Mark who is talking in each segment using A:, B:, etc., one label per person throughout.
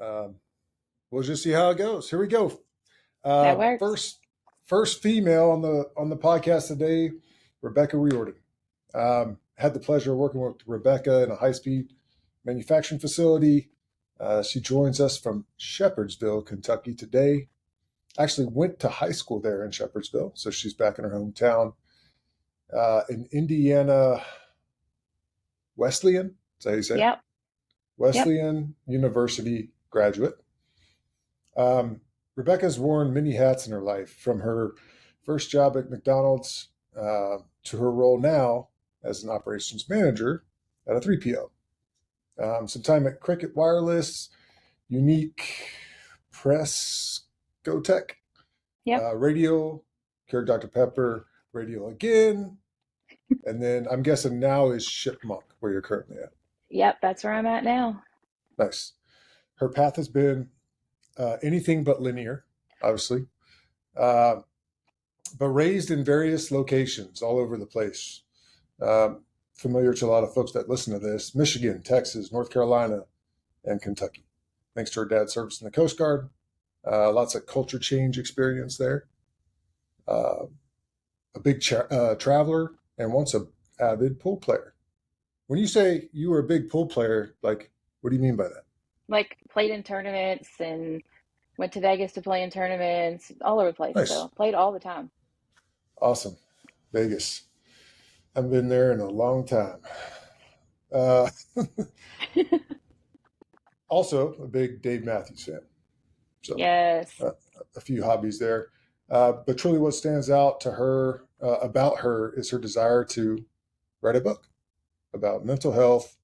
A: Um, we'll just see how it goes. Here we go.
B: That works.
A: First female on the podcast today, Rebekah Riordan. Had the pleasure of working with Rebekah in a high-speed manufacturing facility. She joins us from Shepherdsville, Kentucky today. Actually went to high school there in Shepherdsville, so she's back in her hometown. In Indiana, Wesleyan, is that how you say it?
B: Yep.
A: Wesleyan University graduate. Rebekah's worn many hats in her life, from her first job at McDonald's to her role now as an operations manager at a 3PO. Some time at Cricket Wireless, Unique Press, GoTech, Radio, Keurig Dr. Pepper, Radio again, and then I'm guessing now is Shipmonk, where you're currently at.
B: Yep, that's where I'm at now.
A: Nice. Her path has been anything but linear, obviously, but raised in various locations all over the place. Familiar to a lot of folks that listen to this: Michigan, Texas, North Carolina, and Kentucky. Thanks to her dad's service in the Coast Guard. Lots of culture change experience there. A big traveler, and once an avid pool player. When you say you were a big pool player, like, what do you mean by that?
B: Like, played in tournaments and went to Vegas to play in tournaments, all over the place.
A: Nice.
B: So played all the time.
A: Awesome. Vegas. I've been there in a long time. Also a big Dave Matthews fan. So
B: yes.
A: A few hobbies there. But truly what stands out to her, about her, is her desire to write a book about mental health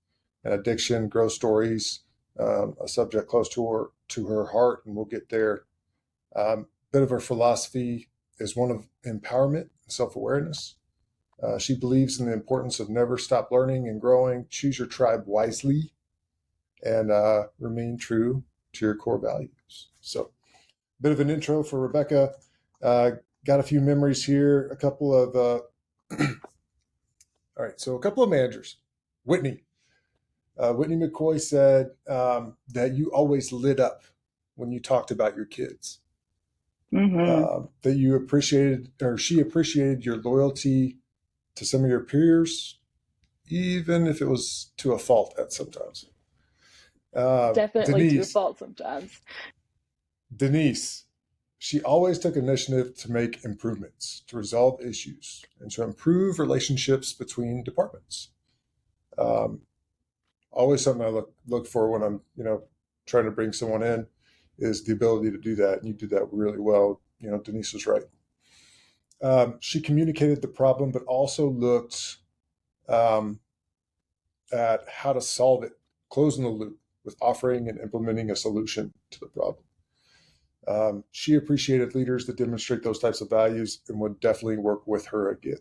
A: and addiction, growth stories, a subject close to her heart, and we'll get there. Bit of her philosophy is one of empowerment and self-awareness. She believes in the importance of never stop learning and growing, choose your tribe wisely, and remain true to your core values. So, a bit of an intro for Rebekah. Got a few memories here. A couple of, all right, so a couple of managers. Whitney McCoy said that you always lit up when you talked about your kids.
B: Mm-hmm.
A: That you appreciated, or she appreciated, your loyalty to some of your peers, even if it was to a fault at sometimes.
B: Definitely to a fault sometimes.
A: Denise, she always took initiative to make improvements, to resolve issues, and to improve relationships between departments. Always something I look for when I'm, trying to bring someone in, is the ability to do that. And you did that really well. Denise was right. She communicated the problem, but also looked at how to solve it, closing the loop with offering and implementing a solution to the problem. She appreciated leaders that demonstrate those types of values and would definitely work with her again.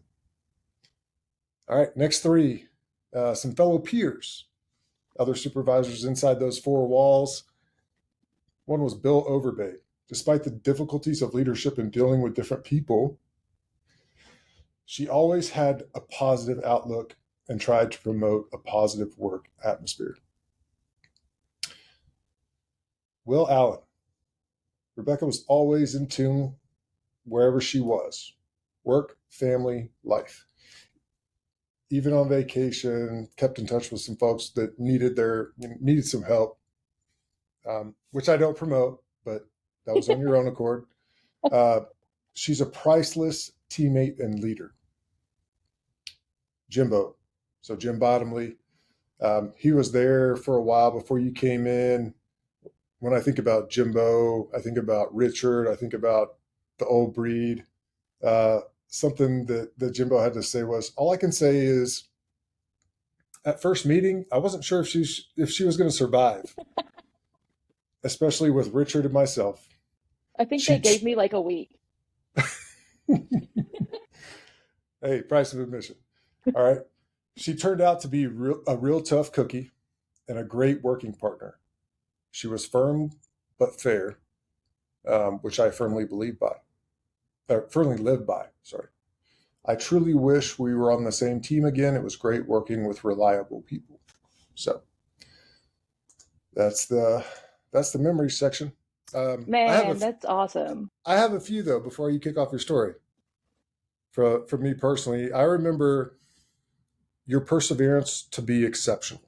A: All right, next three, some fellow peers, other supervisors inside those four walls. One was Bill Overbay. Despite the difficulties of leadership and dealing with different people, she always had a positive outlook and tried to promote a positive work atmosphere. Will Allen. Rebekah was always in tune wherever she was. Work, family, life. Even on vacation, kept in touch with some folks that needed some help, which I don't promote, but that was on your own accord. She's a priceless teammate and leader. Jimbo. So Jim Bottomley, he was there for a while before you came in. When I think about Jimbo, I think about Richard, I think about the old breed. Something that Jimbo had to say was, all I can say is, at first meeting, I wasn't sure if she was going to survive, especially with Richard and myself.
B: I think they gave me like a week.
A: Hey, price of admission. All right. She turned out to be a real tough cookie and a great working partner. She was firm but fair, which I firmly lived by. Sorry. I truly wish we were on the same team again. It was great working with reliable people. So that's the That's the memory section.
B: Man, that's awesome.
A: I have a few though before you kick off your story. For me personally, I remember your perseverance to be exceptional.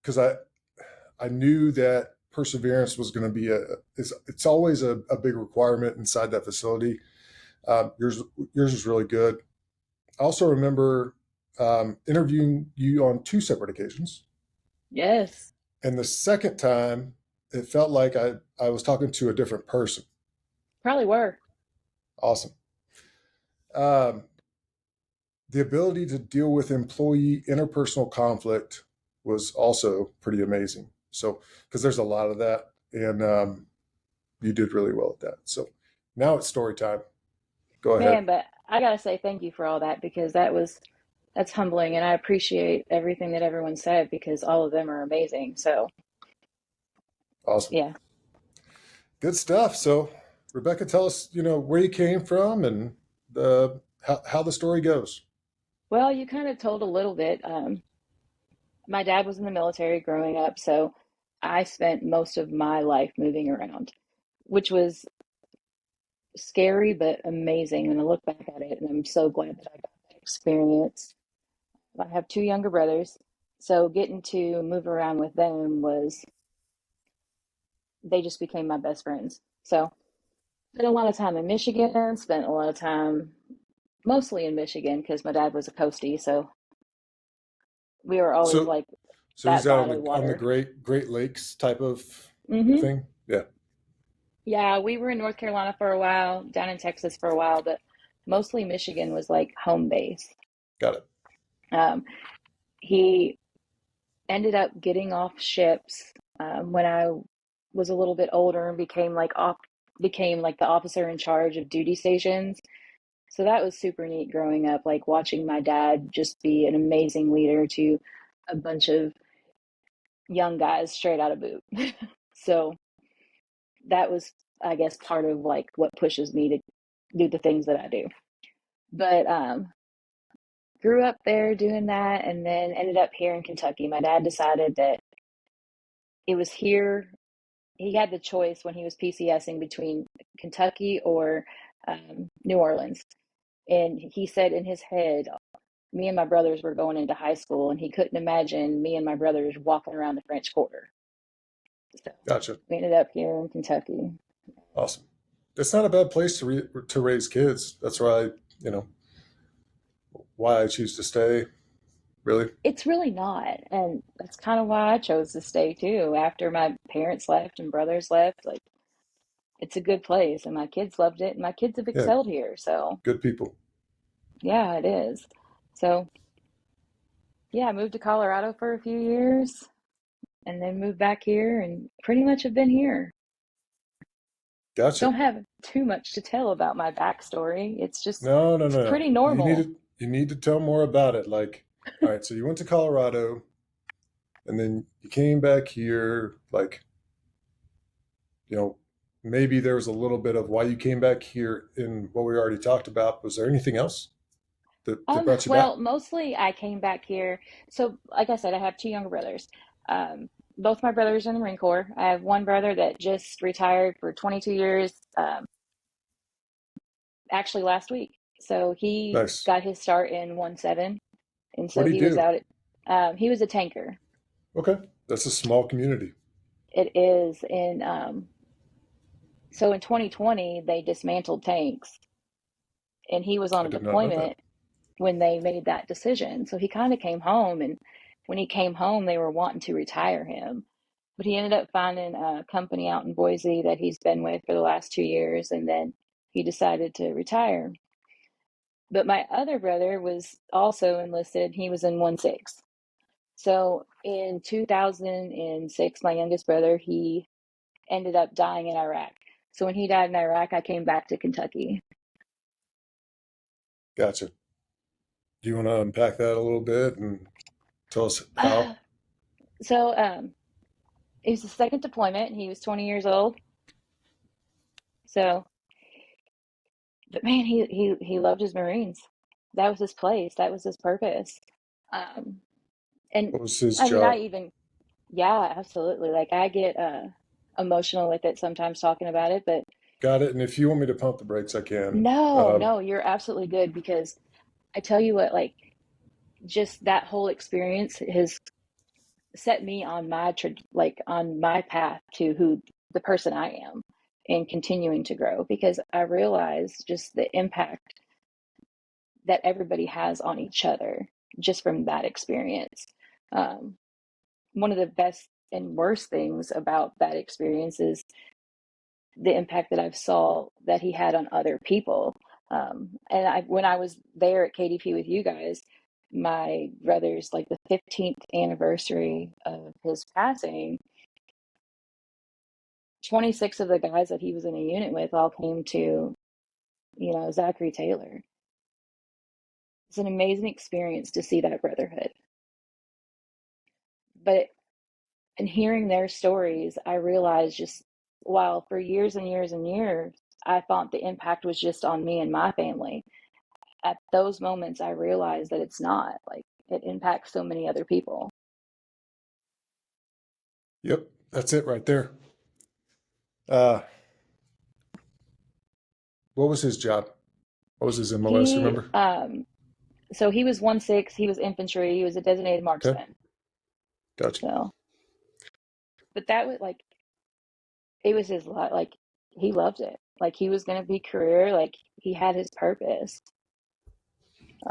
A: Because I knew that perseverance was going to be it's always a big requirement inside that facility. Yours was really good. I also remember interviewing you on two separate occasions,
B: Yes,
A: and the second time it felt like I was talking to a different person.
B: probably were.
A: Awesome. Um, the ability to deal with employee interpersonal conflict was also pretty amazing. So, because there's a lot of that, and you did really well at that. So, now it's story time. Go ahead.
B: Man, but I gotta say thank you for all that because that's humbling and I appreciate everything that everyone said because all of them are amazing. So
A: Awesome.
B: yeah.
A: Good stuff. So, Rebekah, tell us, where you came from and how the story goes.
B: Well, you kind of told a little bit. My dad was in the military growing up, so I spent most of my life moving around, which was scary but amazing. And I look back at it and I'm so glad that I got that experience. I have two younger brothers, so getting to move around with them was, they just became my best friends. So spent a lot of time in Michigan, spent a lot of time mostly in Michigan because my dad was a coastie, so we were always
A: So,
B: like
A: so he's
B: that
A: out
B: side
A: on
B: of the
A: the
B: water.
A: Great Lakes type of
B: Hmm.
A: thing. Yeah,
B: Yeah, we were in North Carolina for a while, down in Texas for a while, but mostly Michigan was like home base.
A: got it.
B: Um, he ended up getting off ships when I was a little bit older and became like the officer in charge of duty stations. So that was super neat growing up, like watching my dad just be an amazing leader to a bunch of young guys straight out of boot. So that was, I guess, part of like what pushes me to do the things that I do. But grew up there doing that and then ended up here in Kentucky. My dad decided that it was here. He had the choice when he was PCSing between Kentucky or New Orleans. And he said in his head, me and my brothers were going into high school, and he couldn't imagine me and my brothers walking around the French Quarter. So
A: Gotcha.
B: we ended up here in Kentucky.
A: Awesome. It's not a bad place to raise kids. That's you know, why I choose to stay. Really.
B: It's really not. And that's kind of why I chose to stay too. After my parents left and brothers left, like it's a good place and my kids loved it and my kids have
A: Yeah.
B: excelled here. So
A: Good people.
B: yeah, it is. So yeah, I moved to Colorado for a few years and then moved back here and pretty much have been here.
A: Gotcha.
B: Don't have too much to tell about my backstory. It's just,
A: No, no,
B: it's
A: no, no.
B: pretty normal.
A: You need to tell more about it. Like, all right, so you went to Colorado and then you came back here. Like, you know, maybe there was a little bit of why you came back here in what we already talked about. Was there anything else that brought you back?
B: Well, mostly I came back here. So, like I said, I have two younger brothers. Both my brothers are in the Marine Corps. I have one brother that just retired for 22 years, actually last week. So he
A: Nice.
B: got his start in 1-7, and
A: What
B: so
A: do you
B: he was
A: do?
B: out at, he was a tanker.
A: Okay, that's a small community.
B: It is in, so in 2020, they dismantled tanks, and he was on
A: I
B: a
A: did not know that.
B: deployment when they made that decision. So he kind of came home, and when he came home, they were wanting to retire him. But he ended up finding a company out in Boise that he's been with for the last 2 years, and then he decided to retire. But my other brother was also enlisted. He was in 1-6. So in 2006, my youngest brother, he ended up dying in Iraq. So when he died in Iraq, I came back to Kentucky.
A: Gotcha. Do you want to unpack that a little bit and tell us how?
B: So it was the second deployment. He was 20 years old. So, but man, he loved his Marines. That was his place. That was his purpose. Um, and
A: What was his
B: I mean, I
A: job?
B: even Yeah, absolutely. Like I get emotional with it sometimes talking about it, but
A: Got it. And if you want me to pump the brakes, I can.
B: no, no, you're absolutely good because I tell you what, like just that whole experience has set me on like on my path to who the person I am and continuing to grow because I realize just the impact that everybody has on each other just from that experience. Um, One of the best and worst things about that experience is the impact that I've saw that he had on other people. And when I was there at KDP with you guys, my brother's like the 15th anniversary of his passing, 26 of the guys that he was in a unit with all came to, Zachary Taylor. It's an amazing experience to see that brotherhood. But in hearing their stories, I realized just while for years and years and years, I thought the impact was just on me and my family. At those moments, I realized that it's not. Like it impacts so many other people.
A: Yep, that's it right there. Uh, what was his job? What was his MLS?
B: He,
A: Remember?
B: so he was 1-6, he was infantry, he was a designated
A: Okay,
B: marksman.
A: gotcha,
B: So, but that was like, it was his life. Like he loved it. Like he was going to be career. Like he had his purpose.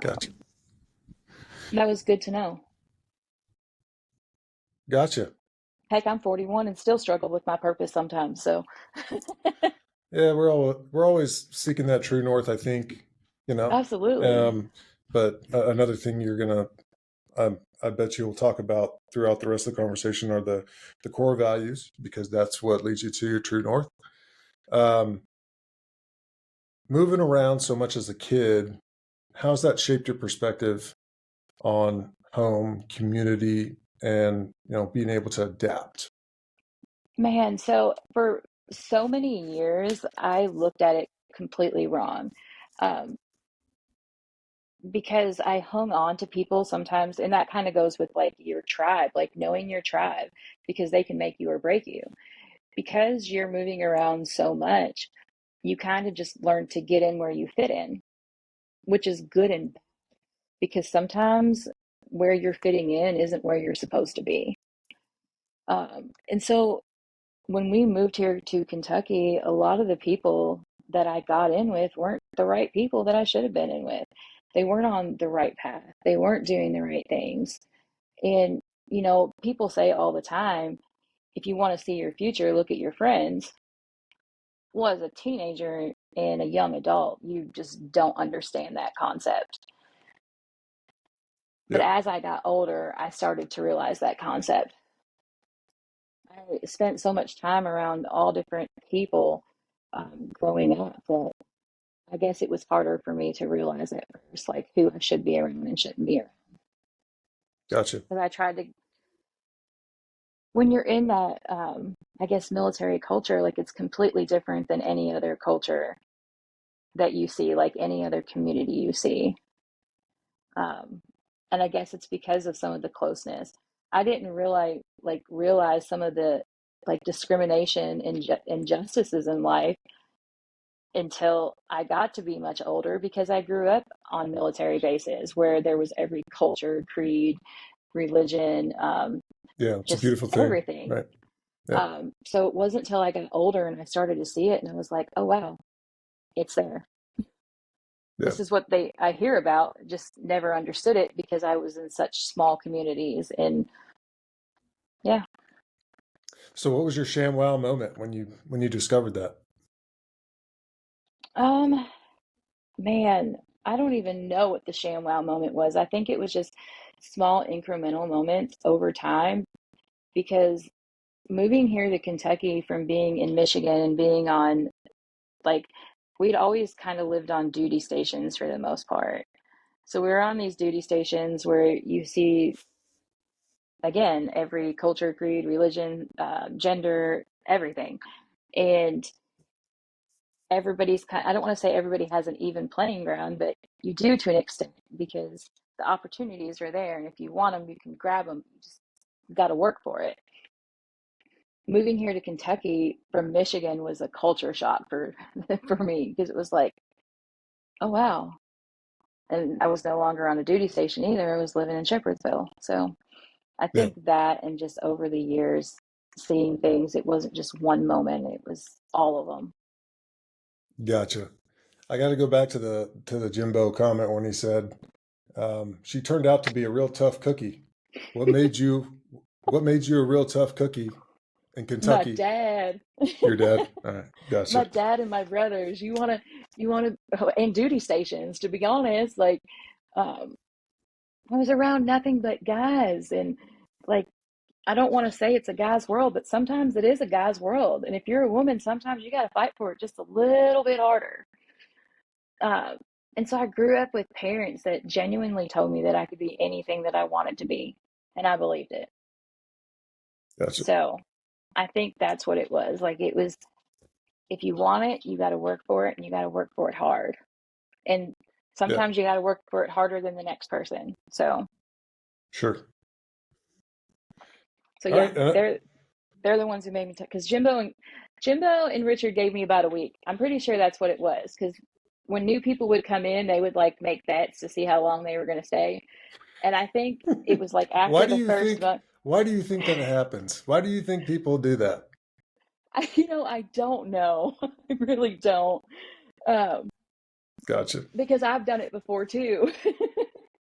A: gotcha,
B: That was good to know.
A: gotcha.
B: Heck, I'm 41 and still struggle with my purpose sometimes. So,
A: Yeah, we're always seeking that true north, I think, you know.
B: absolutely.
A: Um, but another thing you're gonna, I bet you will talk about throughout the rest of the conversation are the core values because that's what leads you to your true north. Um, moving around so much as a kid, how's that shaped your perspective on home, community, and being able to adapt?
B: Man, so for so many years, I looked at it completely wrong. Um, because I hung on to people sometimes, and that kind of goes with like your tribe, like knowing your tribe, because they can make you or break you. Because you're moving around so much, you kind of just learn to get in where you fit in, which is good and bad, because sometimes where you're fitting in isn't where you're supposed to be. And so when we moved here to Kentucky, a lot of the people that I got in with weren't the right people that I should have been in with. They weren't on the right path. They weren't doing the right things. And, people say all the time, if you want to see your future, look at your friends. Well, as a teenager and a young adult, you just don't understand that concept. But
A: Yep,
B: as I got older, I started to realize that concept. I spent so much time around all different people growing up that I guess it was harder for me to realize at first, like who I should be around and shouldn't be around.
A: gotcha.
B: Because I tried to, when you're in that, I guess, military culture, like it's completely different than any other culture that you see, like any other community you see. Um, and I guess it's because of some of the closeness. I didn't realize some of the like discrimination and injustices in life until I got to be much older because I grew up on military bases where there was every culture, creed, religion,
A: Yeah, it's a
B: just
A: beautiful thing,
B: everything.
A: right? Yeah,
B: So it wasn't until I got older and I started to see it and I was like, oh wow, it's there.
A: yeah.
B: This is what I hear about, just never understood it because I was in such small communities. And yeah,
A: So, what was your ShamWow moment when you discovered that?
B: um, man, I don't even know what the ShamWow moment was. I think it was just small incremental moments over time because moving here to Kentucky from being in Michigan and being on like we'd always kind of lived on duty stations for the most part. So we were on these duty stations where you see again every culture, creed, religion, gender, everything, and everybody's kind. I don't want to say everybody has an even playing ground, but you do to an extent because the opportunities are there, and if you want them, you can grab them. You just got to work for it. moving here to Kentucky from Michigan was a culture shock for for me because it was like, oh wow. And I was no longer on a duty station either. I was living in Shepherdsville. So I
A: Yeah.
B: think that and just over the years seeing things, it wasn't just one moment, it was all of them.
A: Gotcha. I got to go back to the Jimbo comment when he said she turned out to be a real tough cookie. What made you what made you a real tough cookie in
B: My
A: Kentucky?
B: dad,
A: Your dad? All right,
B: my
A: gotcha.
B: dad and my brothers, you want to, and duty stations, to be honest, like, um, I was around nothing but guys. And like, I don't want to say it's a guy's world, but sometimes it is a guy's world. And if you're a woman, sometimes you got to fight for it just a little bit harder. Um, and so I grew up with parents that genuinely told me that I could be anything that I wanted to be. And I believed it.
A: Gotcha.
B: So I think that's what it was. Like, it was, if you want it, you got to work for it and you got to work for it hard. And
A: Yeah,
B: sometimes you got to work for it harder than the next person.
A: sure.
B: So
A: All
B: yeah,
A: right.
B: they're the ones who made me, because Jimbo and Richard gave me about a week. I'm pretty sure that's what it was. Because when new people would come in, they would like make bets to see how long they were going to stay. And I think it was like
A: why
B: after
A: do
B: the
A: you
B: first
A: think
B: month,
A: why do you think that happens? Why do you think people do that?
B: I don't know. I really don't. Um,
A: Gotcha.
B: because I've done it before too.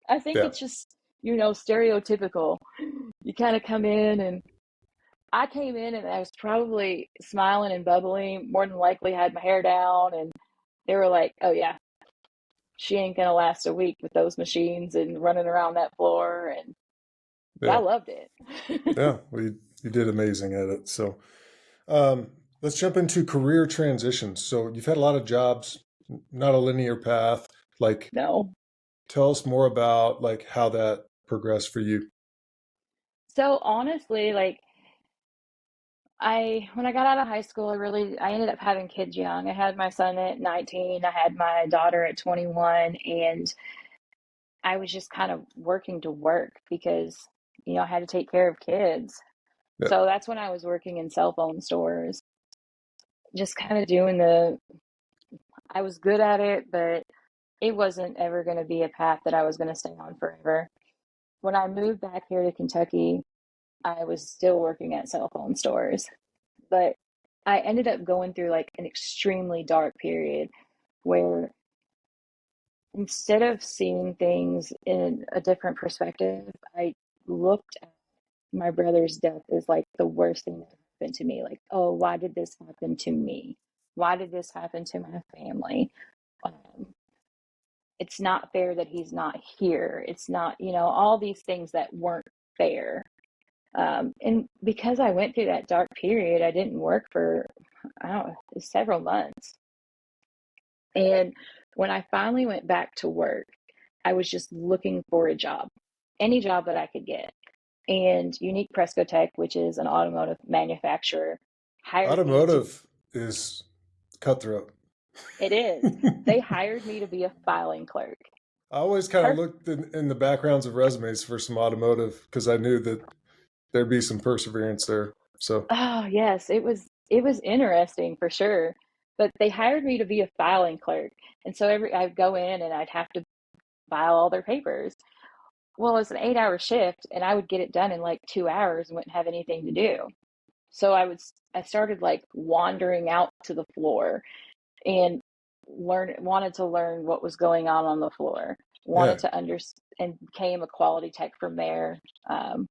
B: I think
A: Yeah.
B: it's just, stereotypical. You kind of come in, and I came in and I was probably smiling and bubbly, more than likely had my hair down, and they were like, "Oh yeah, she ain't gonna last a week with those machines and running around that floor." But I
A: Yeah.
B: loved it.
A: Yeah. We you did amazing at it. So um, let's jump into career transitions. So you've had a lot of jobs, not a linear path. Like,
B: No.
A: tell us more about like how that progressed for you.
B: So honestly, like, when I got out of high school, I ended up having kids young. I had my son at 19, I had my daughter at 21, and I was just kind of working to work because, I had to take care of kids.
A: Yeah.
B: So that's when I was working in cell phone stores, just kind of I was good at it, but it wasn't ever going to be a path that I was going to stay on forever. When I moved back here to Kentucky, I was still working at cell phone stores, but I ended up going through like an extremely dark period where instead of seeing things in a different perspective, I looked at my brother's death as like the worst thing that happened to me. Like, oh, why did this happen to me? Why did this happen to my family? Um, it's not fair that he's not here. It's not, all these things that weren't fair. And because I went through that dark period, I didn't work for, I don't know, several months. And when I finally went back to work, I was just looking for a job, any job that I could get. And Unique Prescotech, which is an automotive manufacturer, hired me to,
A: Automotive is cutthroat.
B: it is, they hired me to be a filing clerk.
A: I always kind of
B: Perf-
A: looked in the backgrounds of resumes for some automotive because I knew that there'd be some perseverance there. So,
B: oh, yes, it was interesting for sure. But they hired me to be a filing clerk. And so I'd go in and I'd have to file all their papers. Well, it's an 8-hour shift and I would get it done in like 2 hours and wouldn't have anything to do. So I started like wandering out to the floor and wanted to learn what was going on the floor,
A: yeah,
B: wanted to understand, and became a quality tech from there. Um,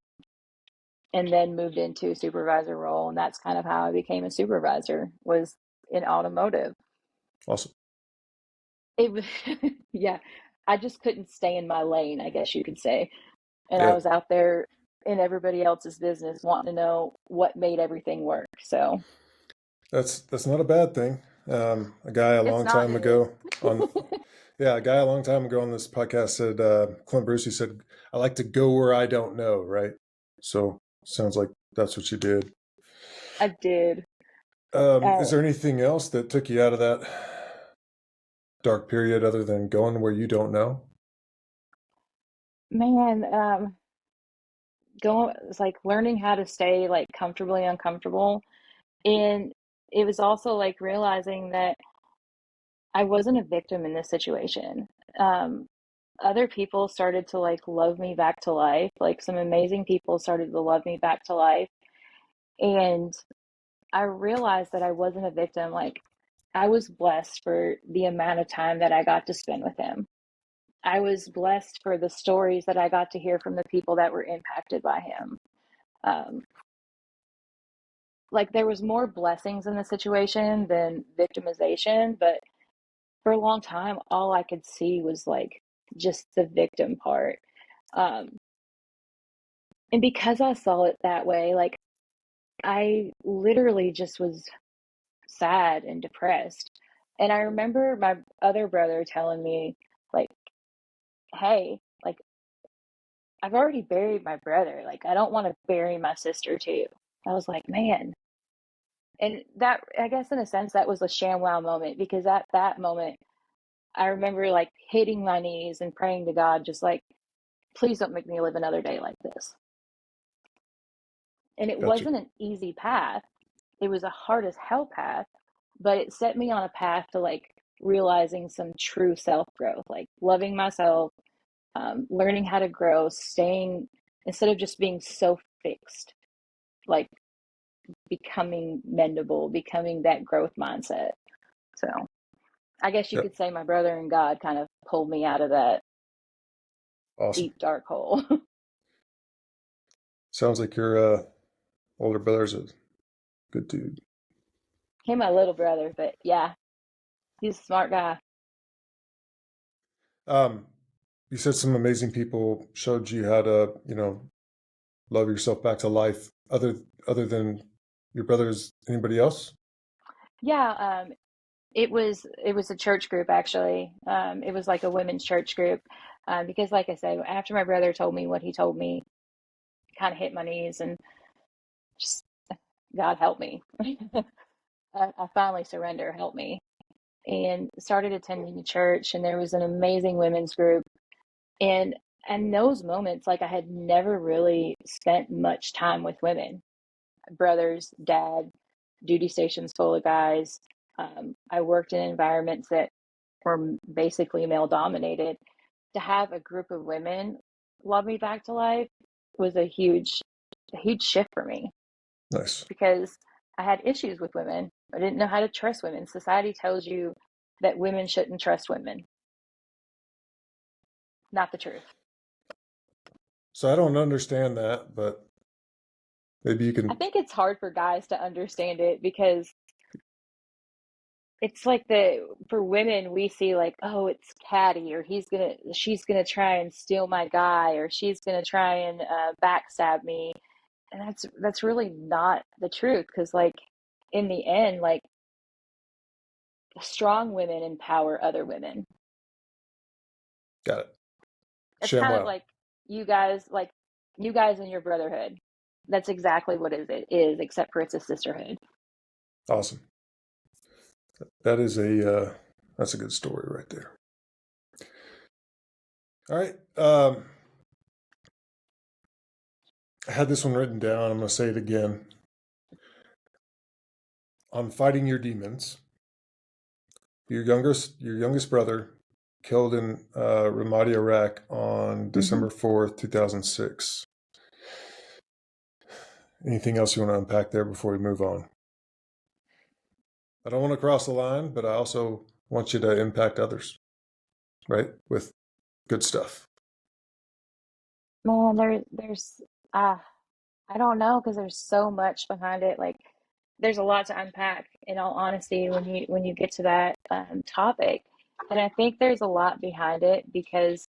B: and then moved into a supervisor role, and that's kind of how I became a supervisor, was in automotive.
A: awesome.
B: It was yeah, I just couldn't stay in my lane, I guess you could say. And I
A: Yeah,
B: was out there in everybody else's business wanting to know what made everything work. So
A: that's not a bad thing. A guy a
B: it's
A: long
B: not
A: time
B: good.
A: ago on yeah, a guy a long time ago on this podcast said Clint Brucey said, "I like to go where I don't know." Right. So sounds like that's what you did.
B: I did.
A: Is
B: Uh,
A: there anything else that took you out of that dark period other than going where you don't know?
B: man, it's like learning how to stay like comfortably uncomfortable. And it was also like realizing that I wasn't a victim in this situation. Um, Other people started to like love me back to life. Like some amazing people started to love me back to life. And I realized that I wasn't a victim. Like I was blessed for the amount of time that I got to spend with him. I was blessed for the stories that I got to hear from the people that were impacted by him. Um, like there was more blessings in the situation than victimization, but for a long time, all I could see was like just the victim part. Um, and because I saw it that way, like I literally just was sad and depressed. And I remember my other brother telling me, like, hey, like, I've already buried my brother. Like, I don't want to bury my sister too. I was like, man. And that, I guess, in a sense, that was a ShamWow moment because at that moment, I remember like hitting my knees and praying to God, just like, please don't make me live another day like this. And it
A: Gotcha.
B: wasn't an easy path. It was a hard as hell path, but it set me on a path to like realizing some true self growth, like loving myself, learning how to grow, staying instead of just being so fixed, like becoming mendable, becoming that growth mindset. So I guess you
A: Yep.
B: could say my brother and God kind of pulled me out of that
A: Awesome.
B: deep, dark hole.
A: Sounds like your older brother's a good dude.
B: Him, my little brother, but yeah, he's a smart guy.
A: Um, you said some amazing people showed you how to, love yourself back to life. Other than your brothers, anybody else?
B: Yeah, it was a church group actually. It was like a women's church group because, like I said, after my brother told me what he told me, kind of hit my knees and just God help me. I finally surrender, help me, and started attending the church. And there was an amazing women's group, and those moments, like I had never really spent much time with women, brothers, dad, duty stations full of guys. I worked in environments that were basically male dominated. To have a group of women love me back to life was a huge shift for me
A: Nice.
B: because I had issues with women. I didn't know how to trust women. Society tells you that women shouldn't trust women. Not the truth.
A: So I don't understand that, but maybe you
B: I
A: can.
B: think it's hard for guys to understand it because it's like for women we see like, oh, it's catty, or she's gonna try and steal my guy, or she's gonna try and backstab me. And that's really not the truth because like in the end, like strong women empower other women.
A: Got it.
B: It's kind of
A: ShamWow.
B: like you guys like you guys in your brotherhood. That's exactly what it is, except for it's a sisterhood.
A: Awesome. That is that's a good story right there. All right. I had this one written down. I'm going to say it again. On fighting your demons, your youngest brother killed in Ramadi, Iraq on
B: Mm-hmm.
A: December 4th, 2006. Anything else you want to unpack there before we move on? I don't want to cross the line, but I also want you to impact others, right? With good stuff.
B: Man, there's ah I don't know because there's so much behind it. Like there's a lot to unpack in all honesty when you get to that topic. And I think there's a lot behind it because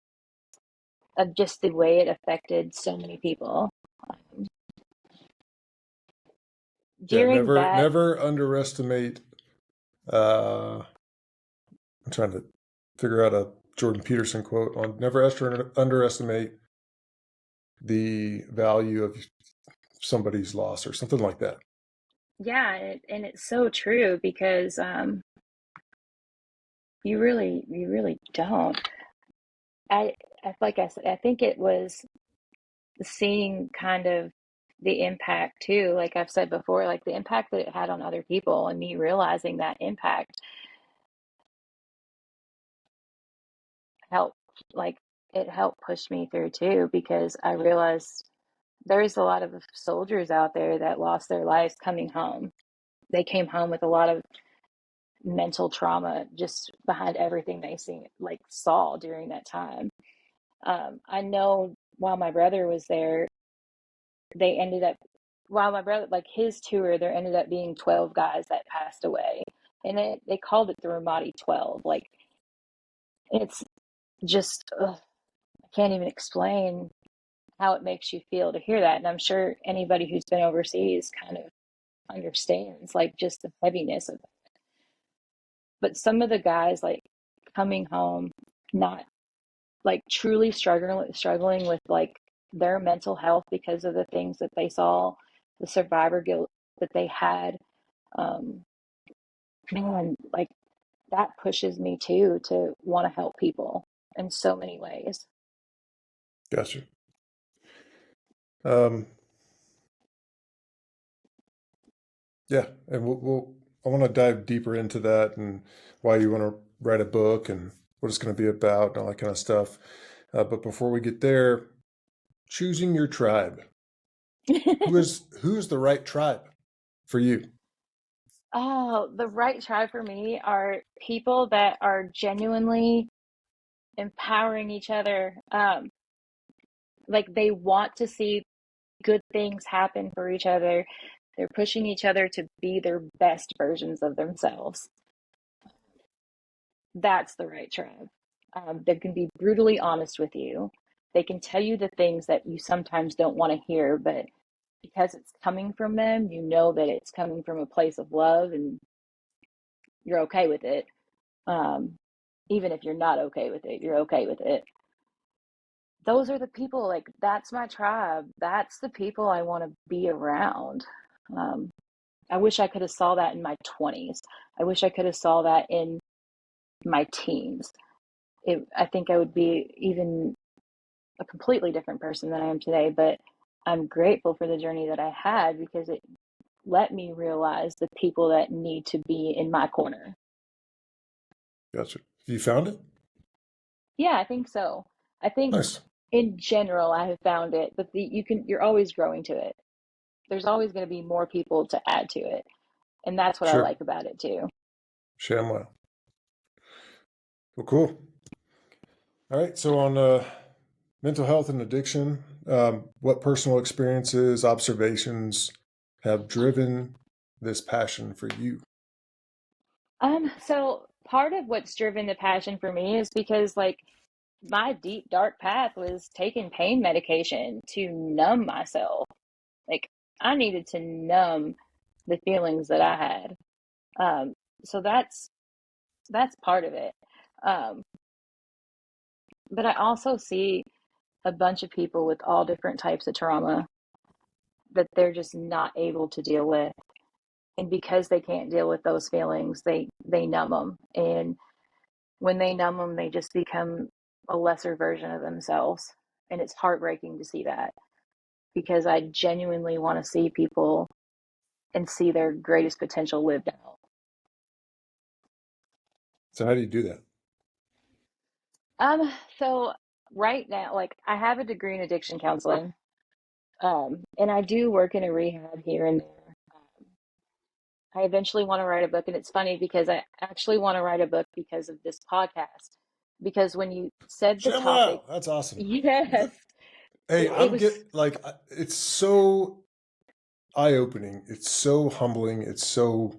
B: of just the way it affected so many people. Um,
A: Yeah,
B: During
A: never
B: that,
A: never underestimate. I'm trying to figure out a Jordan Peterson quote on never underestimate the value of somebody's loss or something like that.
B: yeah, and it's so true because you really don't. I like I said, I think it was. seeing kind of the impact too, like I've said before, like the impact that it had on other people and me realizing that impact helped, like it helped push me through too, because I realized there's a lot of soldiers out there that lost their lives coming home. They came home with a lot of mental trauma just behind everything they saw during that time. I know while my brother was there, they ended up while my brother like his tour, there ended up being 12 guys that passed away, and they called it the Ramadi 12. Like it's just I can't even explain how it makes you feel to hear that, and I'm sure anybody who's been overseas kind of understands like just the heaviness of it. But some of the guys like coming home not like truly struggling with like their mental health because of the things that they saw, the survivor guilt that they had. Um, man, like that pushes me too to want to help people in so many ways.
A: Gotcha. Um, yeah, and I want to dive deeper into that and why you want to write a book and what it's going to be about and all that kind of stuff. But before we get there, choosing your tribe. Who's the right tribe for you?
B: Oh, the right tribe for me are people that are genuinely empowering each other. Like they want to see good things happen for each other. They're pushing each other to be their best versions of themselves. That's the right tribe. They can be brutally honest with you. They can tell you the things that you sometimes don't want to hear, but because it's coming from them, you know that it's coming from a place of love and you're okay with it. Um, Even if you're not okay with it, you're okay with it. Those are the people, like, that's my tribe. That's the people I want to be around. Um, I wish I could have saw that in my 20s. I wish I could have saw that in my teens. I think I would be even a completely different person than I am today, but I'm grateful for the journey that I had because it let me realize the people that need to be in my corner.
A: Gotcha. You found it?
B: Yeah, I think so. I think
A: Nice.
B: in general I have found it, but you're always growing to it. There's always going to be more people to add to it. And that's what I
A: Sure.
B: like about it too.
A: ShamWow. Well, cool. All right. So on mental health and addiction, what personal experiences, observations have driven this passion for you?
B: So part of what's driven the passion for me is because like my deep dark path was taking pain medication to numb myself. Like I needed to numb the feelings that I had. Um, so that's part of it. Um, but I also see a bunch of people with all different types of trauma that they're just not able to deal with. And because they can't deal with those feelings, they numb them. And when they numb them, they just become a lesser version of themselves. And it's heartbreaking to see that because I genuinely want to see people and see their greatest potential lived out.
A: So how do you do that?
B: So right now, like I have a degree in addiction counseling, and I do work in a rehab here and there. I eventually want to write a book, and it's funny because I actually want to write a book because of this podcast. Because when you said the topic,
A: ShamWow. That's awesome.
B: yes,
A: Hey,
B: it
A: I'm
B: was.
A: get like it's so eye-opening. It's so humbling. It's so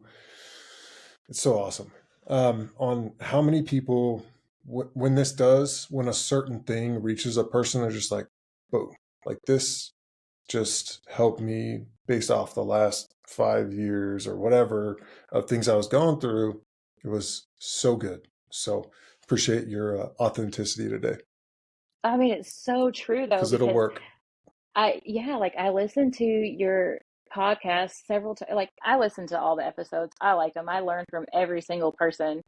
A: awesome. On how many people when this does, when a certain thing reaches a person, they're just like, boom, like this just helped me based off the last 5 years or whatever of things I was going through. It was so good. So appreciate your authenticity today
B: I mean, it's so true though
A: because it'll
B: because
A: work.
B: yeah, like I listened to your podcast several times. Like I listened to all the episodes. I like them. I learned from every single person.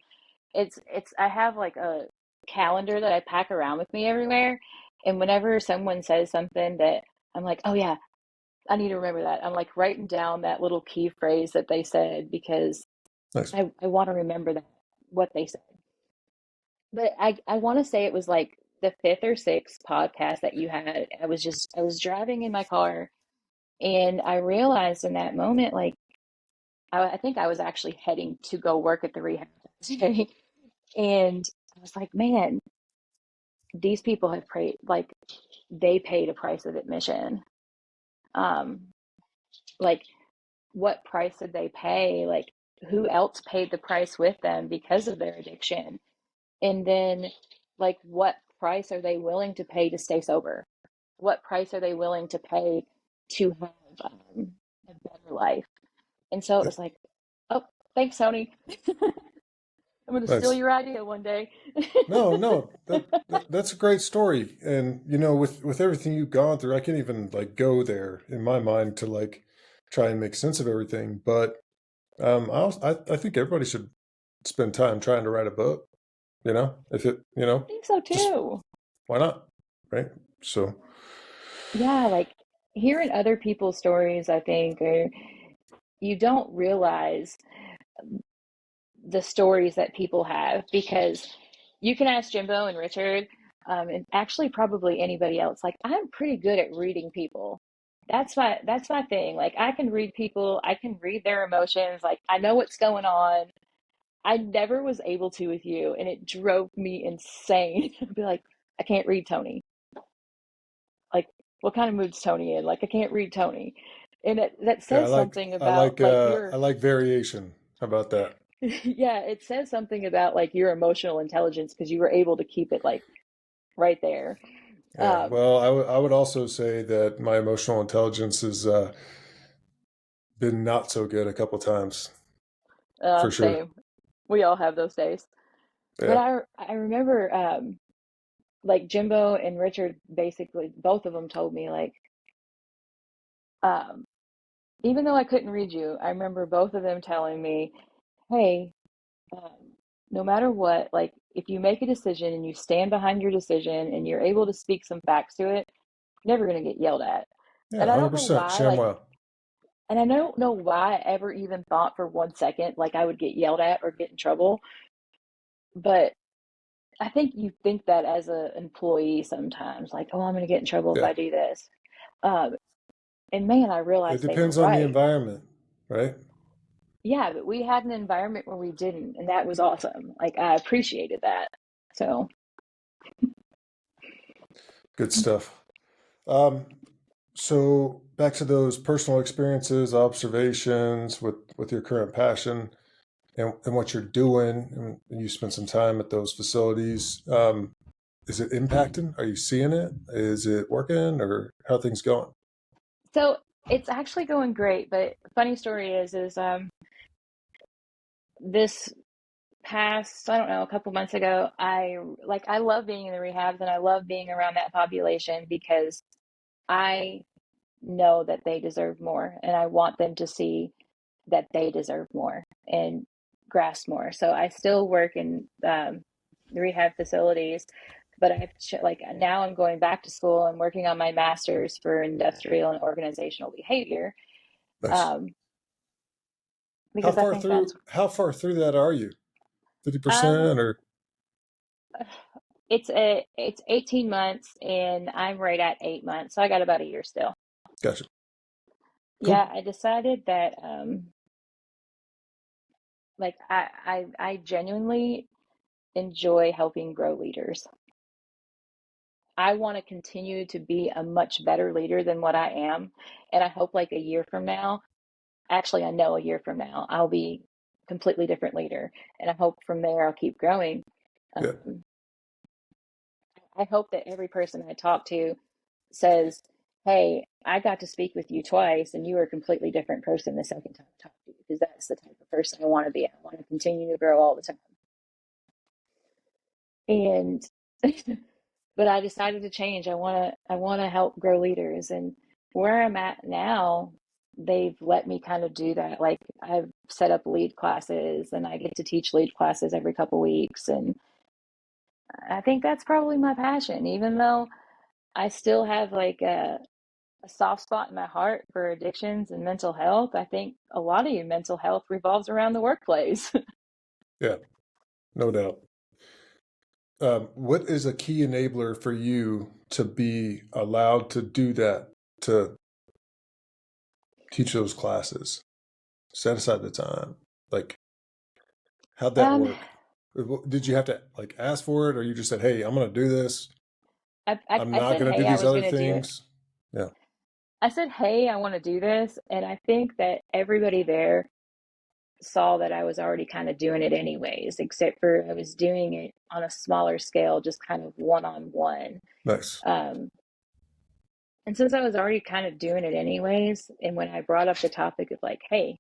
B: It's I have like a calendar that I pack around with me everywhere, and whenever someone says something that I'm like, oh yeah, I need to remember that. I'm like writing down that little key phrase that they said because
A: Nice.
B: I want to remember that what they said. But I want to say it was like the fifth or sixth podcast that you had. I was driving in my car and I realized in that moment, like, I think I was actually heading to go work at the rehab today. And I was like, man, these people have paid, like, they paid a price of admission. Um, like, what price did they pay? Like, who else paid the price with them because of their addiction? And then, like, what price are they willing to pay to stay sober? What price are they willing to pay to have a better life? And so it was like, oh, thanks, Tony. I'm going to steal
A: Nice.
B: your idea one day.
A: No, no, that's a great story. And with everything you've gone through, I can't even like go there in my mind to like try and make sense of everything. But I think everybody should spend time trying to write a book. If it,
B: I think so
A: just
B: too.
A: why not, right? So
B: Yeah, like hearing other people's stories, I think, or you don't realize the stories that people have because you can ask Jimbo and Richard, and actually probably anybody else. Like I'm pretty good at reading people. That's my thing. Like I can read people, I can read their emotions. Like I know what's going on. I never was able to with you, and it drove me insane. I'd be like, I can't read Tony. Like, what kind of mood's Tony in? Like, I can't read Tony, and that
A: yeah,
B: says something about like
A: I
B: your
A: like variation. How about that?
B: yeah, it says something about like your emotional intelligence because you were able to keep it like right there.
A: Yeah.
B: Um,
A: Well, I would also say that my emotional intelligence has been not so good a couple times for sure.
B: Same. We all have those days. But
A: Yeah.
B: I remember like Jimbo and Richard basically both of them told me like um even though I couldn't read you, I remember both of them telling me, "Hey, um, no matter what, like if you make a decision and you stand behind your decision and you're able to speak some facts to it, you're never going to get yelled at."
A: Yeah.
B: And I don't know
A: 100%.
B: why, like,
A: ShamWow.
B: and I don't know why I ever even thought for 1 second like I would get yelled at or get in trouble. But I think you think that as an employee sometimes, like, oh, I'm going to get in trouble if
A: Yeah.
B: I do this. Um, and man, I
A: It
B: realized they were
A: depends on the
B: right.
A: environment, right?
B: Yeah, but we had an environment where we didn't, and that was awesome. Like I appreciated that. So,
A: Good stuff. Um, so back to those personal experiences, observations with your current passion and what you're doing, and you spent some time at those facilities. Is it impacting? Are you seeing it? Is it working, or how are things going?
B: so it's actually going great. But funny story is this past, I don't know, a couple months ago, I love being in the rehabs and I love being around that population because I know that they deserve more and I want them to see that they deserve more and grasp more. So I still work in the rehab facilities, but like now I'm going back to school and working on my master's for industrial and organizational behavior
A: Nice.
B: um, because I think that's
A: How far through that are you?
B: um,
A: 50% or
B: it's 18 months and I'm right at 8 months, so I got about a year still.
A: gotcha.
B: Yeah,
A: Cool.
B: I decided that like I genuinely enjoy helping grow leaders. I want to continue to be a much better leader than what I am. And I hope like a year from now, actually, I know a year from now, I'll be a completely different leader. And I hope from there I'll keep growing.
A: Yeah.
B: Um, I hope that every person I talk to says, hey, I got to speak with you twice and you were a completely different person the second time I talked to you because that's the type of person I want to be. I want to continue to grow all the time. And but I decided to change. I want to help grow leaders and where I'm at now, they've let me kind of do that. Like I've set up lead classes and I get to teach lead classes every couple weeks and I think that's probably my passion even though I still have like a soft spot in my heart for addictions and mental health. I think a lot of your mental health revolves around the workplace.
A: Yeah, no doubt. What is a key enabler for you to be allowed to do that, to teach those classes, set aside the time? Like, how'd that
B: um,
A: work? Did you have to like ask for it, or you just said, "Hey, I'm going to do this. I'm
B: I
A: not
B: said,
A: going to do
B: hey, I
A: these
B: was
A: other
B: going to do it.
A: things"? Yeah,
B: I said, hey, I want to do this. And I think that everybody there saw that I was already kind of doing it anyways, except for I was doing it on a smaller scale, just kind of one on one.
A: nice,
B: And since I was already kind of doing it anyways, and when I brought up the topic of like, hey,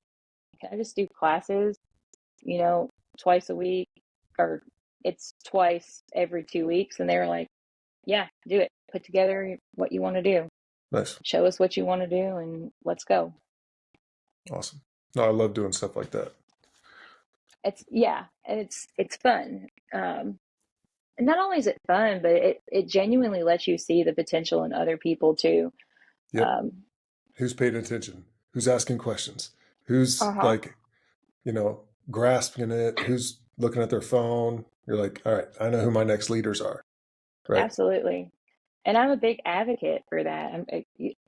B: can I just do classes, you know, twice a week, or it's twice every 2 weeks? And they were like, yeah, do it. Put together what you want to do.
A: nice,
B: Show us what you want to do and let's go.
A: awesome. No, I love doing stuff like that.
B: It's yeah, and it's fun. And not only is it fun, but it genuinely lets you see the potential in other people too.
A: Yep.
B: Um,
A: Who's paying attention? Who's asking questions? Who's
B: uh-huh,
A: like, grasping it? Who's looking at their phone? You're like, all right, I know who my next leaders are, right?
B: absolutely. And I'm a big advocate for that.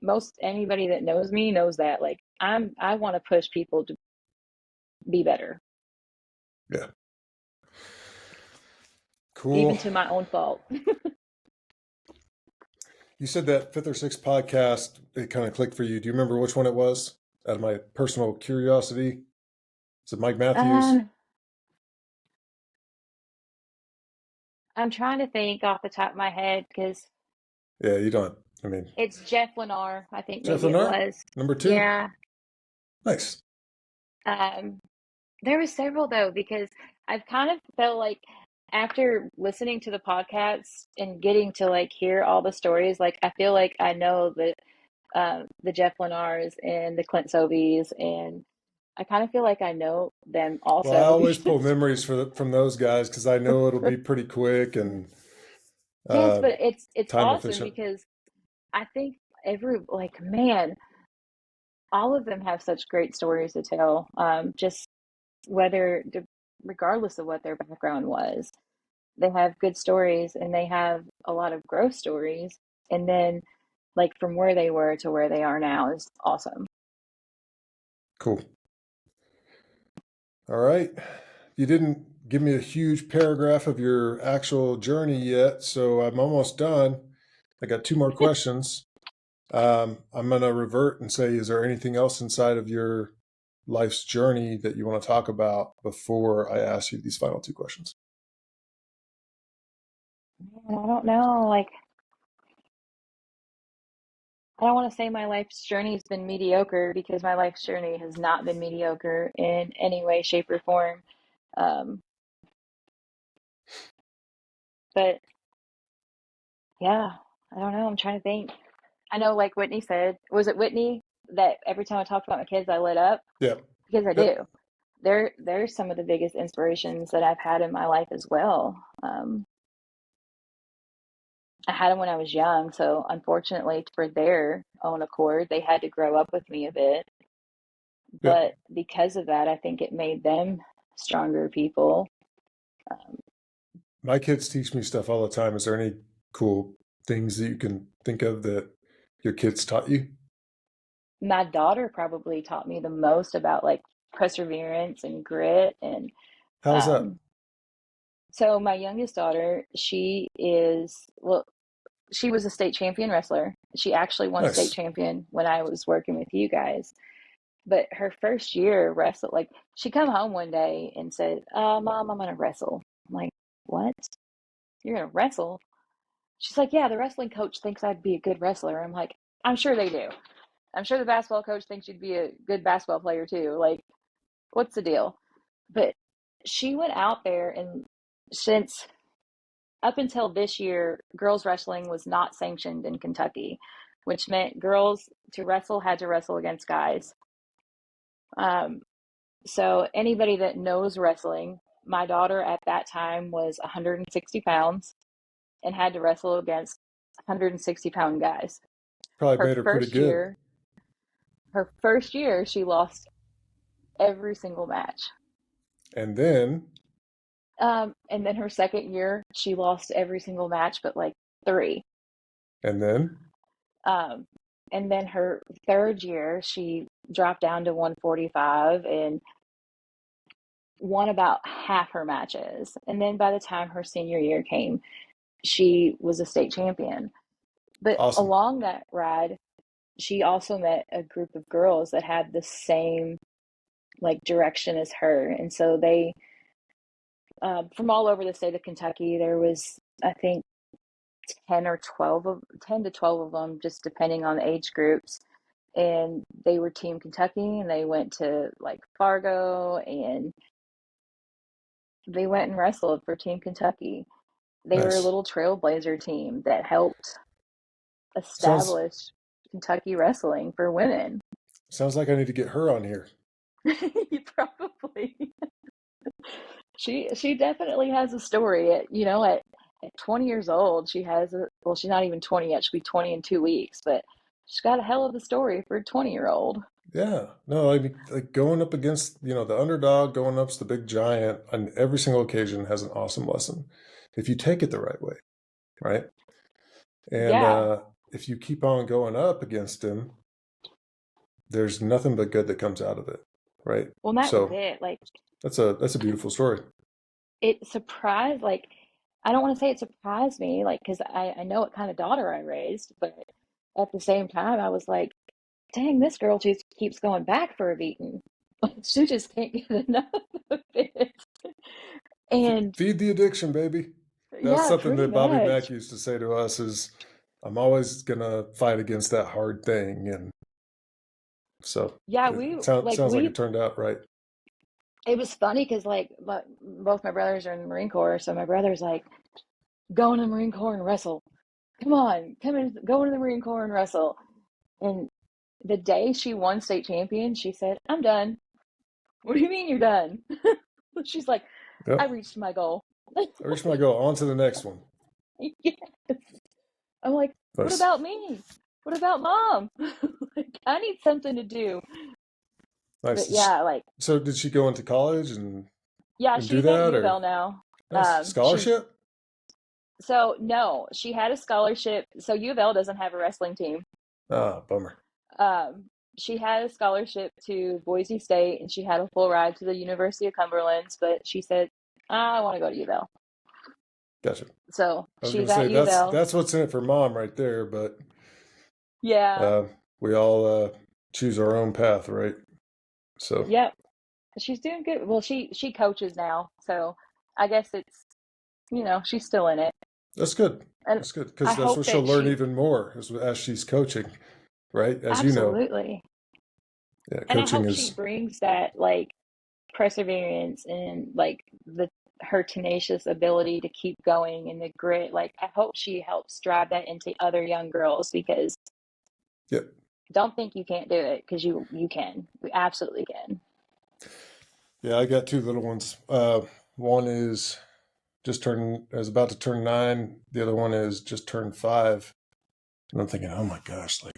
B: Most anybody that knows me knows that. Like I want to push people to be better,
A: Yeah.
B: even
A: Cool.
B: to my own fault.
A: You said that fifth or sixth podcast, it kind of clicked for you. Do you remember which one it was? Out of my personal curiosity, is it Mike Matthews?
B: Um, I'm trying to think off the top of my head because
A: Yeah, you don't. I mean,
B: it's Jeff Lennar. I think
A: Jeff
B: maybe it
A: Lennar,
B: was.
A: number two.
B: Yeah.
A: Nice.
B: Um, there were several though, because I've kind of felt like after listening to the podcast and getting to like hear all the stories, like I feel like I know the Jeff Lennars and the Clint Sobies, and I kind of feel like I know them
A: Well, I
B: also
A: always pull
B: because
A: memories from those guys because I know it'll be pretty quick and
B: yes,
A: uh,
B: but it's
A: time
B: awesome
A: efficient.
B: because I think every like man, all of them have such great stories to tell. Just whether regardless of what their background was, they have good stories and they have a lot of growth stories. And then like from where they were to where they are now is awesome.
A: Cool. All right. You didn't give me a huge paragraph of your actual journey yet, so I'm almost done. I got two more questions. I'm going to revert and say, is there anything else inside of your life's journey that you want to talk about before I ask you these final two questions?
B: And I don't know, like I don't want to say my life's journey has been mediocre because my life's journey has not been mediocre in any way, shape, or form. Um, but yeah, I don't know. I'm trying to think. I know, like Whitney said, was it Whitney that every time I talked about my kids, I lit up?
A: Yep.
B: Because I
A: Yep.
B: do. They're some of the biggest inspirations that I've had in my life as well. I had them when I was young, so unfortunately, for their own accord, they had to grow up with me a bit.
A: Yep.
B: But because of that, I think it made them stronger people. Um,
A: My kids teach me stuff all the time. Is there any cool things that you can think of that your kids taught you?
B: my daughter probably taught me the most about like perseverance and grit. And
A: How's that?
B: um, so, my youngest daughter, well, she was a state champion wrestler. She actually won state
A: Nice.
B: champion when I was working with you guys. But her first year wrestle, like she come home one day and said, Mom, I'm gonna wrestle. I'm like, what? You're gonna wrestle? She's like, yeah, the wrestling coach thinks I'd be a good wrestler. I'm like, I'm sure they do. I'm sure the basketball coach thinks you'd be a good basketball player too. Like, what's the deal? But she went out there, and since up until this year, girls wrestling was not sanctioned in Kentucky, which meant girls to wrestle had to wrestle against guys. Um, So anybody that knows wrestling, my daughter at that time was 160 pounds and had to wrestle against 160-pound guys.
A: Probably
B: Her
A: made her pretty
B: first
A: good.
B: year, her first year, she lost every single match.
A: And then,
B: And then her second year, she lost every single match but like three.
A: and then,
B: Um, and then her third year, she dropped down to 145 and won about half her matches. And then by the time her senior year came, she was a state champion. But
A: awesome.
B: along that ride, she also met a group of girls that had the same like direction as her. And so they, from all over the state of Kentucky, there was, I think, 10 to 12 of them, just depending on the age groups. And they were Team Kentucky, and they went to like Fargo, and they went and wrestled for Team Kentucky. They were a
A: Nice.
B: little trailblazer team that helped
A: Sounds
B: establish Kentucky wrestling for women.
A: sounds like I need to get her on here.
B: Probably. She definitely has a story. At 20 years old, she has a well, she's not even 20 yet. She'll be 20 in 2 weeks, but she's got a hell of a story for a 20-year-old.
A: Yeah. No, I mean, like going up against, the underdog, going up to the big giant on every single occasion has an awesome lesson if you take it the right way, right? And
B: Yeah.
A: if you keep on going up against him, there's nothing but good that comes out of it, right?
B: Well, that was
A: So
B: it. Like
A: that's a beautiful story.
B: it surprised like I don't want to say it surprised me, like because I know what kind of daughter I raised, but at the same time I was like, dang, this girl just keeps going back for a beating. She just can't get enough of it. And
A: Feed the addiction, baby. That's
B: yeah,
A: something
B: pretty
A: that Bobby Mack
B: much.
A: used to say to us is, I'm always gonna fight against that hard thing. And so
B: Yeah,
A: it sounds like it turned out right.
B: it was funny because both my brothers are in the Marine Corps, so my brother's like, go in the Marine Corps and wrestle. Come on, come in, go into the Marine Corps and wrestle. And the day she won state champion, she said, I'm done. What do you mean you're done? She's like, I
A: Yep.
B: reached my goal.
A: I reached my goal. On to the next one.
B: Yes. I'm like, what
A: Nice.
B: about me? What about mom? Like, I need something to do.
A: Nice.
B: But yeah, like,
A: So did she go into college and
B: yeah,
A: do
B: she's at
A: that
B: U of
A: or
B: L now.
A: nice
B: She's
A: scholarship?
B: so no, she had a scholarship. So U of L doesn't have a wrestling team.
A: Ah, bummer.
B: Um, she had a scholarship to Boise State, and she had a full ride to the University of Cumberland. But she said, I want to go to U of L.
A: Gotcha.
B: So
A: I was gonna
B: she's
A: say
B: at U of L.
A: that's what's in it for mom right there, but
B: Yeah.
A: uh, we all choose our own path, right? So
B: Yep. She's doing good. Well, she coaches now, so I guess she's still in it.
A: that's good.
B: And
A: That's good
B: I
A: because that's
B: hope
A: what she'll
B: that
A: learn
B: she
A: even more as she's coaching, right? As you know,
B: absolutely.
A: yeah,
B: And I
A: coaching
B: hope she
A: is
B: brings that like perseverance and like the her tenacious ability to keep going and the grit. Like I hope she helps drive that into other young girls because
A: yeah,
B: don't think you can't do it because you can. We absolutely can.
A: yeah. I got two little ones. One is is about to turn 9. The other one is just turned 5. And I'm thinking, oh my gosh, like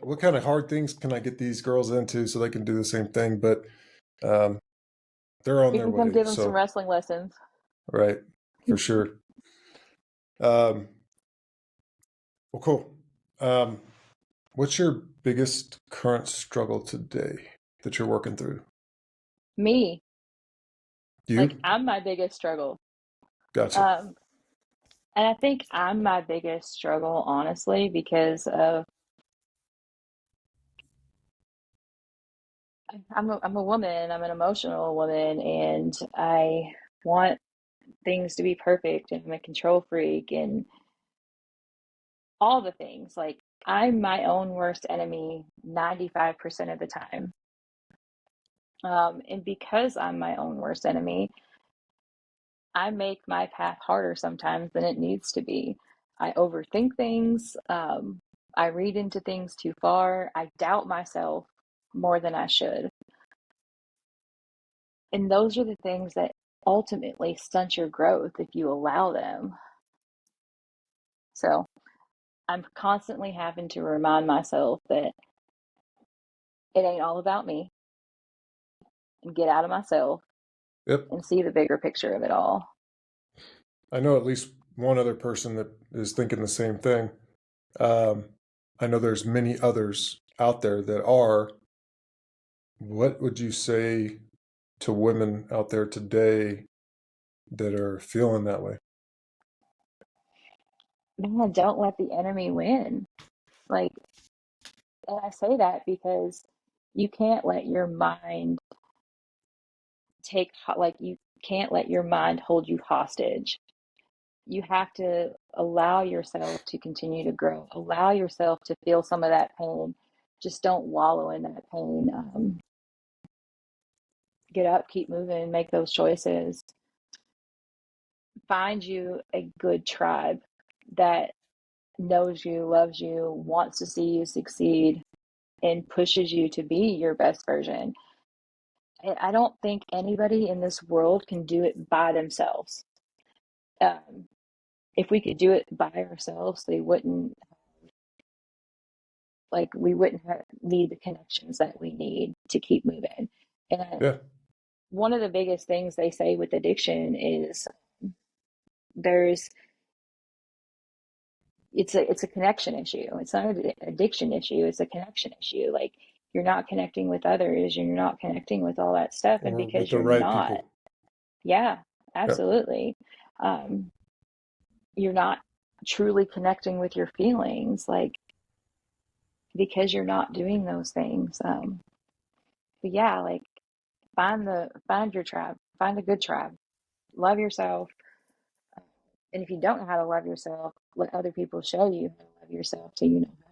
A: what kind of hard things can I get these girls into so they can do the same thing? But um, they're on
B: You
A: their
B: can come
A: way.
B: give them some
A: So
B: wrestling lessons.
A: right, for sure. Um, well, cool. Um, what's your biggest current struggle today that you're working through?
B: Me, like
A: You?
B: I'm my biggest struggle.
A: Gotcha.
B: Um, and I think I'm my biggest struggle, honestly, because of I'm a woman, I'm an emotional woman, and I want things to be perfect, and I'm a control freak, and all the things. Like I'm my own worst enemy 95% of the time. And because I'm my own worst enemy, I make my path harder sometimes than it needs to be. I overthink things. I read into things too far. I doubt myself more than I should. And those are the things that ultimately stunt your growth if you allow them. So I'm constantly having to remind myself that it ain't all about me, and get out of myself
A: Yep.
B: and see the bigger picture of it all.
A: I know at least one other person that is thinking the same thing. Um, I know there's many others out there that are. What would you say to women out there today that are feeling that way?
B: Man, don't let the enemy win. Like, and I say that because you can't let your mind you can't let your mind hold you hostage. You have to allow yourself to continue to grow, allow yourself to feel some of that pain. Just don't wallow in that pain. Get up, keep moving, make those choices. Find you a good tribe that knows you, loves you, wants to see you succeed, and pushes you to be your best version. I don't think anybody in this world can do it by themselves. Um, if we could do it by ourselves, we wouldn't need the connections that we need to keep moving. And
A: Yeah.
B: one of the biggest things they say with addiction is there's it's a connection issue. It's not an addiction issue, it's a connection issue. Like, you're not connecting with others and you're not connecting with all that stuff, and
A: Or with
B: because
A: the
B: you're
A: right
B: not,
A: people.
B: yeah,
A: Yeah.
B: absolutely. um you're not truly connecting with your feelings, like, because you're not doing those things. But yeah, like, find your tribe, find a good tribe, love yourself. And if you don't know how to love yourself, let other people show you how to love yourself so you know how.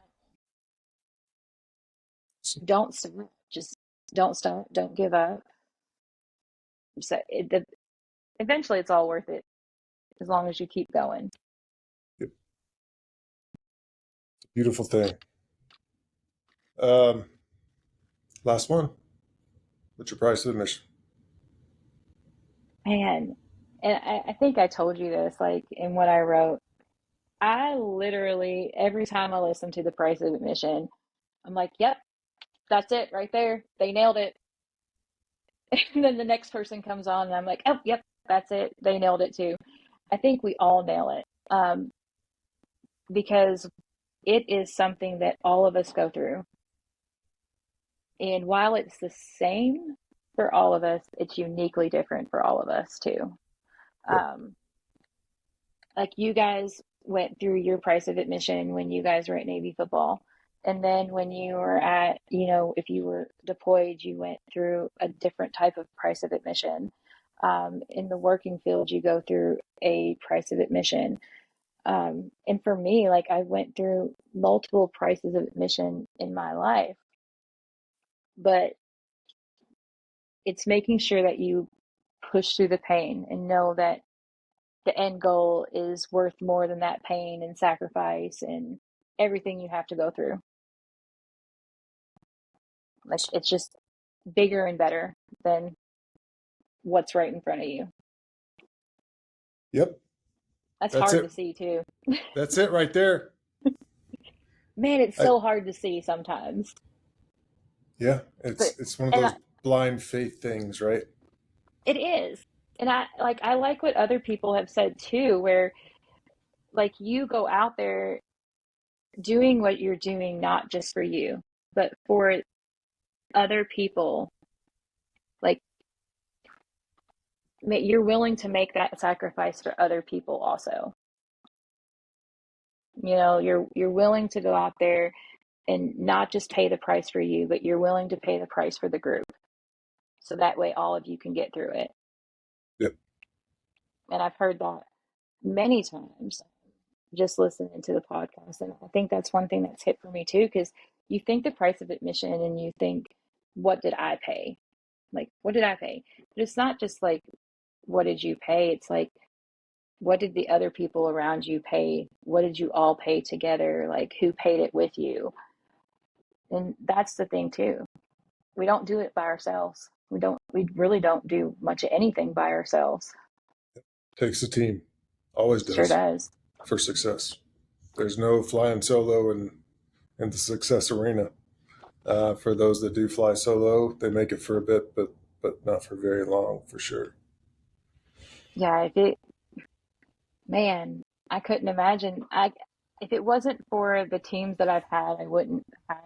B: Don't stop. Just don't stop. Don't give up. So eventually it's all worth it as long as you keep going.
A: Yep. Beautiful thing. Um, Last one. What's your price of admission?
B: Man, and I think I told you this, like, in what I wrote. I literally, every time I listen to the price of admission, I'm like, yep, that's it right there. They nailed it. And then the next person comes on and I'm like, oh, yep, that's it. They nailed it too. I think we all nail it, because it is something that all of us go through. And while it's the same for all of us, it's uniquely different for all of us too.
A: Yep.
B: Um, like, you guys went through your price of admission when you guys were at Navy football. And then when you were if you were deployed, you went through a different type of price of admission. In the working field, you go through a price of admission. And for me, like, I went through multiple prices of admission in my life, but it's making sure that you push through the pain and know that the end goal is worth more than that pain and sacrifice and everything you have to go through. Like, it's just bigger and better than what's right in front of you.
A: Yep.
B: That's
A: That's
B: hard to
A: it.
B: see too.
A: That's it right there.
B: Man, it's
A: I,
B: so hard to see sometimes.
A: yeah.
B: But
A: It's one of
B: and
A: those blind faith things, right?
B: it is. And I like what other people have said too, where, like, you go out there doing what you're doing not just for you, but for other people. Like, you're willing to make that sacrifice for other people also. You're willing to go out there and not just pay the price for you, but you're willing to pay the price for the group. So that way all of you can get through it.
A: Yep.
B: And I've heard that many times just listening to the podcast. And I think that's one thing that's hit for me too, because you think the price of admission and you think, what did I pay? Like, what did I pay? But it's not just like, what did you pay? It's like, what did the other people around you pay? What did you all pay together? Like, who paid it with you? And that's the thing too. We don't do it by ourselves. We really don't do much of anything by ourselves.
A: Takes a team. Always
B: Sure
A: does
B: does.
A: for success. There's no flying solo in the success arena. For those that do fly solo, they make it for a bit, but not for very long, for sure.
B: Yeah, if it, man, I couldn't imagine. If it wasn't for the teams that I've had, I wouldn't have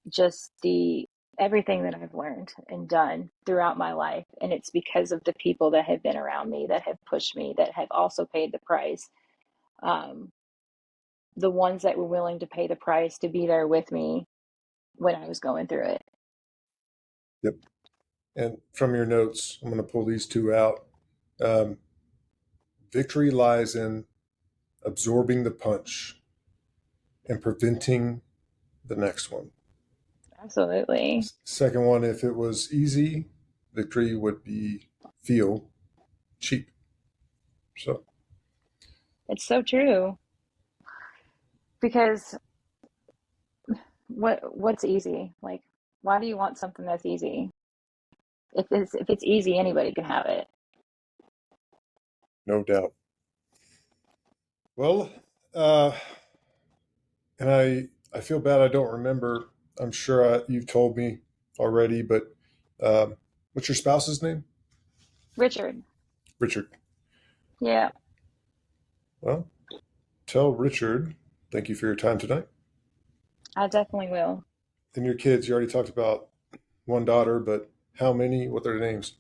B: just the everything that I've learned and done throughout my life. And it's because of the people that have been around me, that have pushed me, that have also paid the price. Um, the ones that were willing to pay the price to be there with me when I was going through it.
A: Yep. And from your notes, I'm going to pull these two out. Um, Victory lies in absorbing the punch and preventing the next one.
B: Absolutely.
A: Second one, if it was easy, victory would be feel cheap. So
B: It's so true because what's easy? Like, why do you want something that's easy? If it's easy, anybody can have it.
A: no doubt. Well, uh, and I feel bad I don't remember. I'm sure you've told me already, but what's your spouse's name?
B: Richard.
A: Richard.
B: Yeah,
A: Well, tell Richard thank you for your time tonight.
B: I definitely will.
A: And your kids, you already talked about one daughter, but how many? What are their names?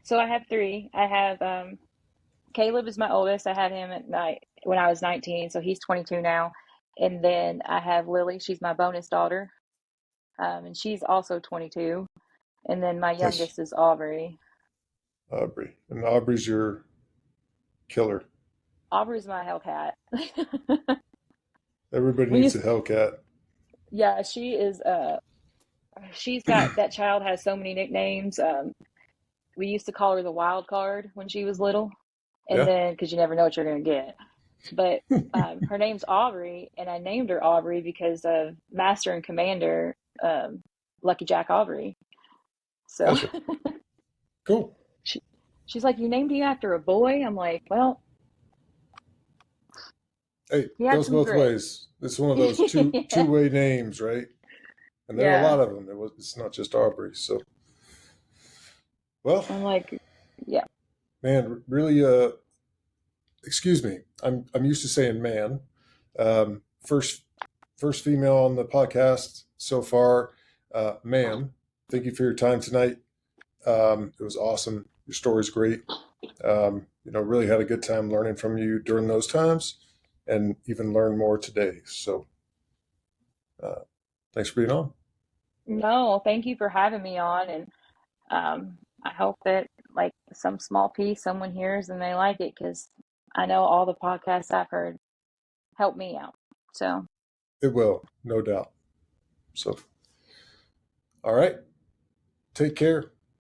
B: So I have three. I have Caleb is my oldest. I had him at night when I was 19, so he's 22 now. And then I have Lily. She's my bonus daughter, and she's also 22. And then my
A: Nice.
B: youngest is Aubrey.
A: Aubrey. And Aubrey's your killer.
B: Aubrey's my Hellcat.
A: Everybody
B: We
A: needs a
B: used,
A: Hellcat.
B: yeah, she is. She's got that child has so many nicknames. We used to call her the wild card when she was little, and
A: Yeah.
B: then because you never know what you're gonna get. But her name's Aubrey, and I named her Aubrey because of Master and Commander Lucky Jack Aubrey. So
A: Gotcha. Cool.
B: she, she's like, "You named you after a boy?" I'm like, "Well,
A: Hey,
B: he had
A: goes
B: some
A: both
B: grit."
A: ways. It's one of those two
B: Yeah,
A: way names, right? And there are a
B: yeah.
A: lot of them. It's not just Aubrey. So, well,
B: I'm like, yeah.
A: man, really. Excuse me. I'm used to saying man. First female on the podcast so far. Man, thank you for your time tonight. It was awesome. Your story's great. Really had a good time learning from you during those times, and even learn more today. So, uh, thanks for being on.
B: No, thank you for having me on, and I hope that like some small piece someone hears and they like it because I know all the podcasts I've heard help me out. So,
A: It will, no doubt. So, all right. Take care.